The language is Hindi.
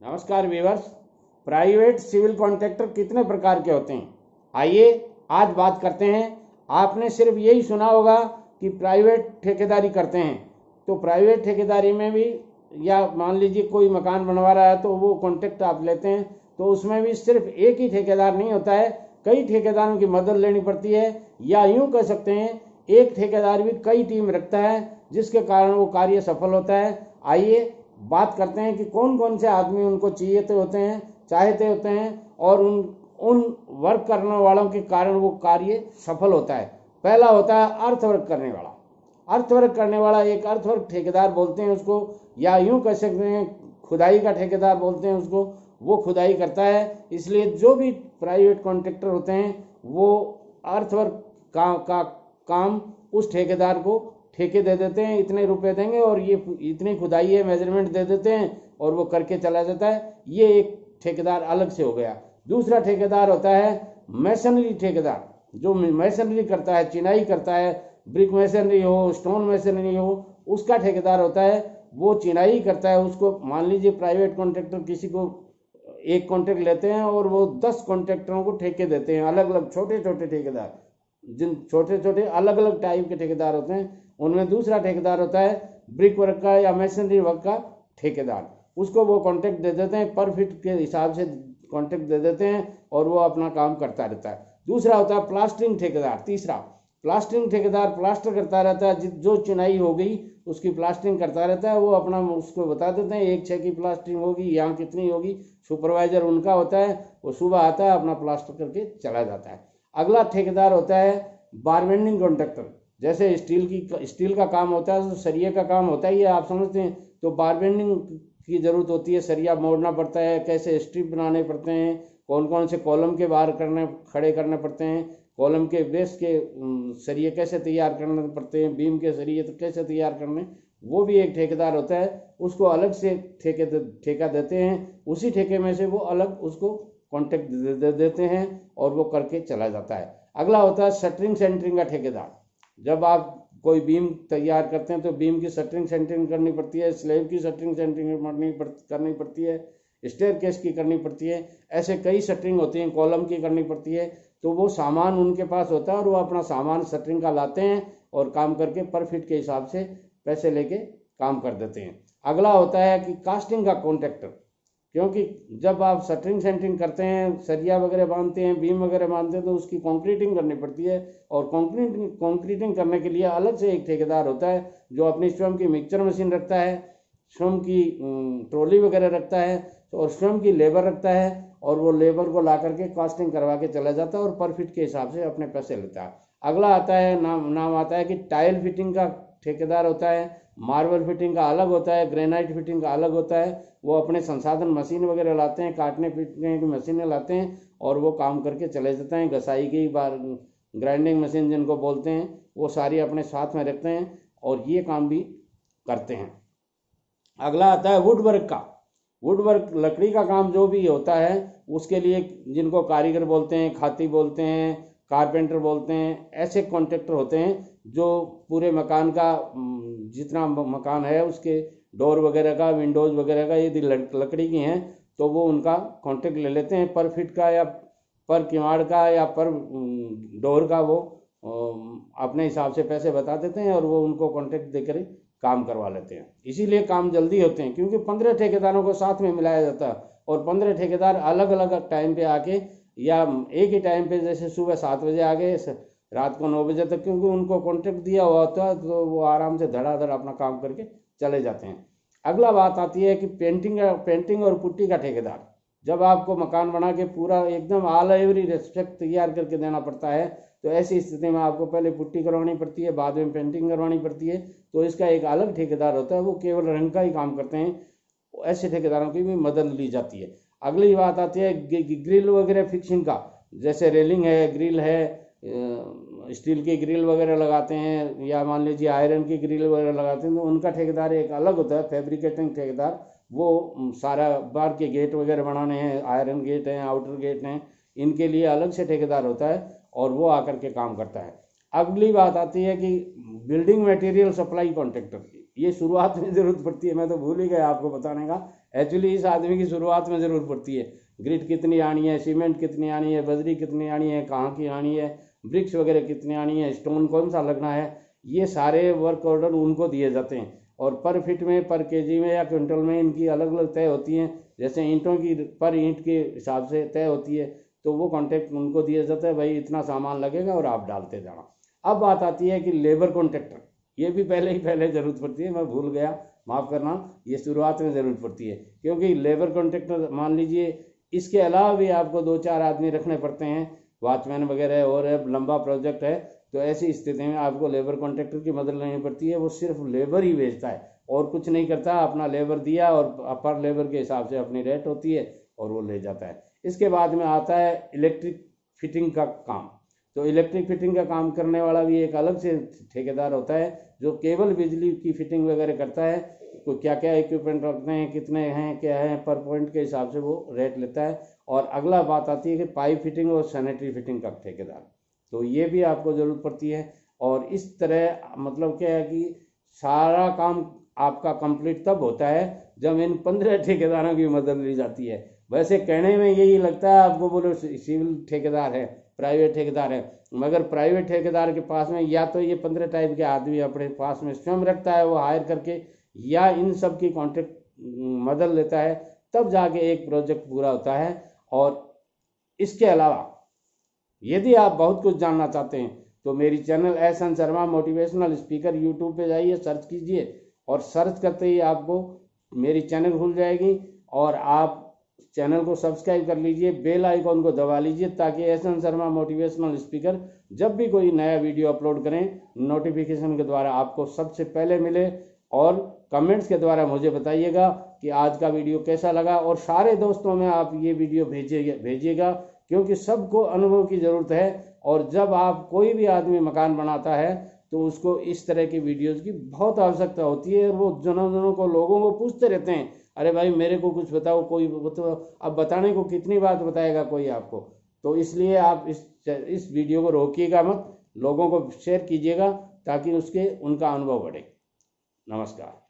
नमस्कार व्यूअर्स। प्राइवेट सिविल कॉन्ट्रैक्टर कितने प्रकार के होते हैं, आइए आज बात करते हैं। आपने सिर्फ यही सुना होगा कि प्राइवेट ठेकेदारी करते हैं, तो प्राइवेट ठेकेदारी में भी या मान लीजिए कोई मकान बनवा रहा है तो वो कॉन्ट्रैक्ट आप लेते हैं, तो उसमें भी सिर्फ एक ही ठेकेदार नहीं होता है, कई ठेकेदारों की मदद लेनी पड़ती है। या यूं कह सकते हैं एक ठेकेदार भी कई टीम रखता है, जिसके कारण वो कार्य सफल होता है। आइए बात करते हैं कि कौन कौन से आदमी उनको चाहते होते हैं और उन वर्क करने वालों के कारण वो कार्य सफल होता है। पहला होता है अर्थवर्क करने वाला। अर्थवर्क करने वाला एक अर्थवर्क ठेकेदार बोलते हैं उसको, या यूं कह सकते हैं खुदाई का ठेकेदार बोलते हैं उसको। वो खुदाई करता है, इसलिए जो भी प्राइवेट कॉन्ट्रैक्टर होते हैं वो अर्थवर्क का काम उस ठेकेदार को ठेके दे देते हैं, इतने रुपए देंगे और ये इतनी खुदाई है, मेजरमेंट दे देते हैं और वो करके चला जाता है। ये एक ठेकेदार अलग से हो गया। दूसरा ठेकेदार होता है मैसनरी ठेकेदार, जो मैसनरी करता है, चिनाई करता है, ब्रिक मैसनरी हो, स्टोन मैसनरी हो, उसका ठेकेदार होता है। वो चिनाई करता है। उसको मान लीजिए प्राइवेट कॉन्ट्रैक्टर किसी को एक कॉन्ट्रैक्ट लेते हैं और वो 10 कॉन्ट्रैक्टरों को ठेके देते हैं, अलग अलग छोटे छोटे ठेकेदार, जिन छोटे छोटे अलग अलग टाइप के ठेकेदार होते हैं। उनमें दूसरा ठेकेदार होता है ब्रिक वर्क का या मैसनरी वर्क का ठेकेदार। उसको वो कॉन्ट्रैक्ट दे देते हैं, पर फीट के हिसाब से कॉन्ट्रैक्ट दे देते हैं और वो अपना काम करता रहता है। दूसरा होता है प्लास्टरिंग ठेकेदार। तीसरा प्लास्टरिंग ठेकेदार प्लास्टर करता रहता है, जो चिनाई हो गई उसकी प्लास्टरिंग करता रहता है। वो अपना उसको बता देते हैं 1/6 की प्लास्टरिंग होगी, यहाँ कितनी होगी। सुपरवाइजर उनका होता है, वो सुबह आता है अपना प्लास्टर करके चला जाता है। अगला ठेकेदार होता है बारबेंडिंग कॉन्ट्रैक्टर। जैसे स्टील का काम होता है, तो सरिये का काम होता है, ये आप समझते हैं। तो बारबेंडिंग की जरूरत होती है, सरिया मोड़ना पड़ता है, कैसे स्ट्रिप बनाने पड़ते हैं, कौन कौन से कॉलम के बाहर खड़े करने पड़ते हैं, कॉलम के बेस के सरिये कैसे तैयार करने पड़ते हैं, बीम के सरिये तो कैसे तैयार करने, वो भी एक ठेकेदार होता है। उसको अलग से ठेका देते हैं, उसी ठेके में से वो अलग उसको कॉन्ट्रैक्ट दे देते हैं और वो करके चला जाता है। अगला होता है शटरिंग सेंटरिंग का ठेकेदार। जब आप कोई बीम तैयार करते हैं तो बीम की शटरिंग सेंटरिंग करनी पड़ती है, स्लैब की शटरिंग सेंटरिंग करनी पड़ती है, स्टेयरकेस की करनी पड़ती है, ऐसे कई शटरिंग होती हैं, कॉलम की करनी पड़ती है। तो वो सामान उनके पास होता है और वो अपना सामान शटरिंग का लाते हैं और काम करके पर फीट के हिसाब से पैसे लेके काम कर देते हैं। अगला होता है कि कास्टिंग का कॉन्ट्रैक्टर, क्योंकि जब आप शटरिंग सेंटरिंग करते हैं, सरिया वगैरह बांधते हैं, बीम वगैरह बांधते हैं, तो उसकी कंक्रीटिंग करनी पड़ती है और कंक्रीटिंग करने के लिए अलग से एक ठेकेदार होता है, जो अपनी स्वयं की मिक्सचर मशीन रखता है, स्वयं की ट्रॉली वगैरह रखता है और स्वयं की लेबर रखता है और वो लेबर को ला करके कास्टिंग करवा के चला जाता है और पर फीट के हिसाब से अपने पैसे लेता है। अगला आता है नाम आता है कि टाइल फिटिंग का ठेकेदार होता है। मार्बल फिटिंग का अलग होता है, ग्रेनाइट फिटिंग का अलग होता है। वो अपने संसाधन मशीन वगैरह लाते हैं, काटने पीटने की मशीनें लाते हैं और वो काम करके चले जाते हैं। घसाई की बार ग्राइंडिंग मशीन जिनको बोलते हैं, वो सारी अपने साथ में रखते हैं और ये काम भी करते हैं। अगला आता है वुड वर्क का। वुड वर्क लकड़ी का काम जो भी होता है उसके लिए जिनको कारीगर बोलते हैं, खाती बोलते हैं, कारपेंटर बोलते हैं, ऐसे कॉन्ट्रैक्टर होते हैं जो पूरे मकान का जितना मकान है उसके डोर वगैरह का, विंडोज वगैरह का यदि लकड़ी की हैं तो वो उनका कॉन्ट्रैक्ट ले लेते हैं। पर फीट का या पर किवाड़ का या पर डोर का वो अपने हिसाब से पैसे बता देते हैं और वो उनको कॉन्ट्रैक्ट देकर काम करवा लेते हैं। इसीलिए काम जल्दी होते हैं, क्योंकि 15 ठेकेदारों को साथ में मिलाया जाता है और 15 ठेकेदार अलग अलग टाइम पे आके या एक ही टाइम पे, जैसे सुबह 7 बजे आ गए, रात को 9 बजे तक, क्योंकि उनको कॉन्ट्रैक्ट दिया हुआ होता है तो वो आराम से धड़ाधड़ अपना काम करके चले जाते हैं। अगला बात आती है कि पेंटिंग और पुट्टी का ठेकेदार। जब आपको मकान बना के पूरा एकदम ऑल एवरी रेस्पेक्ट तैयार करके देना पड़ता है, तो ऐसी स्थिति में आपको पहले पुट्टी करवानी पड़ती है, बाद में पेंटिंग करवानी पड़ती है। तो इसका एक अलग ठेकेदार होता है, वो केवल रंग का ही काम करते हैं। ऐसे ठेकेदारों की भी मदद ली जाती है। अगली बात आती है ग्रिल वगैरह फिक्सिंग का। जैसे रेलिंग है, ग्रिल है, स्टील की ग्रिल वगैरह लगाते हैं या मान लीजिए आयरन की ग्रिल वगैरह लगाते हैं, तो उनका ठेकेदार एक अलग होता है, फैब्रिकेटिंग ठेकेदार। वो सारा बार के गेट वगैरह बनाने हैं, आयरन गेट हैं, आउटर गेट हैं, इनके लिए अलग से ठेकेदार होता है और वो आकर के काम करता है। अगली बात आती है कि बिल्डिंग मटेरियल सप्लाई कॉन्ट्रैक्टर की। ये शुरुआत में जरूरत पड़ती है, मैं तो भूल ही गया आपको बताने का एक्चुअली इस आदमी की शुरुआत में ज़रूरत पड़ती है। ग्रिड कितनी आनी है, सीमेंट कितनी आनी है, बजरी कितनी आनी है, कहाँ की आनी है, ब्रिक्स वगैरह कितनी आनी है, स्टोन कौन सा लगना है, ये सारे वर्क ऑर्डर उनको दिए जाते हैं। और पर फिट में, पर केजी में या क्विंटल में इनकी अलग अलग तय होती हैं। जैसे ईंटों की पर ईंट के हिसाब से तय होती है, तो वो कॉन्ट्रैक्ट उनको दिया जाता है, भाई इतना सामान लगेगा और आप डालते जाना। अब बात आती है कि लेबर कॉन्ट्रैक्टर, ये भी पहले ज़रूरत पड़ती है, मैं भूल गया, माफ़ करना, ये शुरुआत में ज़रूरत पड़ती है। क्योंकि लेबर कॉन्ट्रैक्टर मान लीजिए इसके अलावा भी आपको 2-4 आदमी रखने पड़ते हैं, वॉचमैन वगैरह, और लंबा प्रोजेक्ट है तो ऐसी स्थिति में आपको लेबर कॉन्ट्रैक्टर की मदद लेनी पड़ती है। वो सिर्फ लेबर ही भेजता है और कुछ नहीं करता, अपना लेबर दिया और पर लेबर के हिसाब से अपनी रेट होती है और वो ले जाता है। इसके बाद में आता है इलेक्ट्रिक फिटिंग का काम। तो इलेक्ट्रिक फिटिंग का काम करने वाला भी एक अलग से ठेकेदार होता है, जो केवल बिजली की फिटिंग वगैरह करता है। तो क्या क्या इक्विपमेंट रखते हैं, कितने हैं, क्या है, पर पॉइंट के हिसाब से वो रेट लेता है। और अगला बात आती है कि पाइप फिटिंग और सैनिटरी फिटिंग का ठेकेदार, तो ये भी आपको ज़रूरत पड़ती है। और इस तरह मतलब क्या है कि सारा काम आपका कंप्लीट तब होता है जब इन 15 ठेकेदारों की मदद ली जाती है। वैसे कहने में यही लगता है आपको, बोलो सिविल ठेकेदार है, प्राइवेट ठेकेदार है, मगर प्राइवेट ठेकेदार के पास में या तो ये 15 टाइप के आदमी अपने पास में स्वयं रखता है वो हायर करके, या इन सब की कॉन्ट्रैक्ट मदद लेता है, तब जाके एक प्रोजेक्ट पूरा होता है। और इसके अलावा यदि आप बहुत कुछ जानना चाहते हैं तो मेरी channel SN. Sharma motivational speaker YouTube पे जाइए, सर्च कीजिए, और सर्च करते ही आपको मेरी चैनल खुल जाएगी। और आप चैनल को सब्सक्राइब कर लीजिए, बेल आइकॉन को दबा लीजिए, ताकि एस.एन. शर्मा मोटिवेशनल स्पीकर जब भी कोई नया वीडियो अपलोड करें, नोटिफिकेशन के द्वारा आपको सबसे पहले मिले। और कमेंट्स के द्वारा मुझे बताइएगा कि आज का वीडियो कैसा लगा, और सारे दोस्तों में आप ये वीडियो भेजिएगा, क्योंकि सबको अनुभव की ज़रूरत है। और जब आप कोई भी आदमी मकान बनाता है तो उसको इस तरह की वीडियोस की बहुत आवश्यकता होती है। और वो जनों को, लोगों को पूछते रहते हैं, अरे भाई मेरे को कुछ बताओ, कोई बताओ। अब बताने को कितनी बात बताएगा कोई आपको। तो इसलिए आप इस वीडियो को रोकिएगा मत, लोगों को शेयर कीजिएगा, ताकि उनका अनुभव बढ़े। नमस्कार।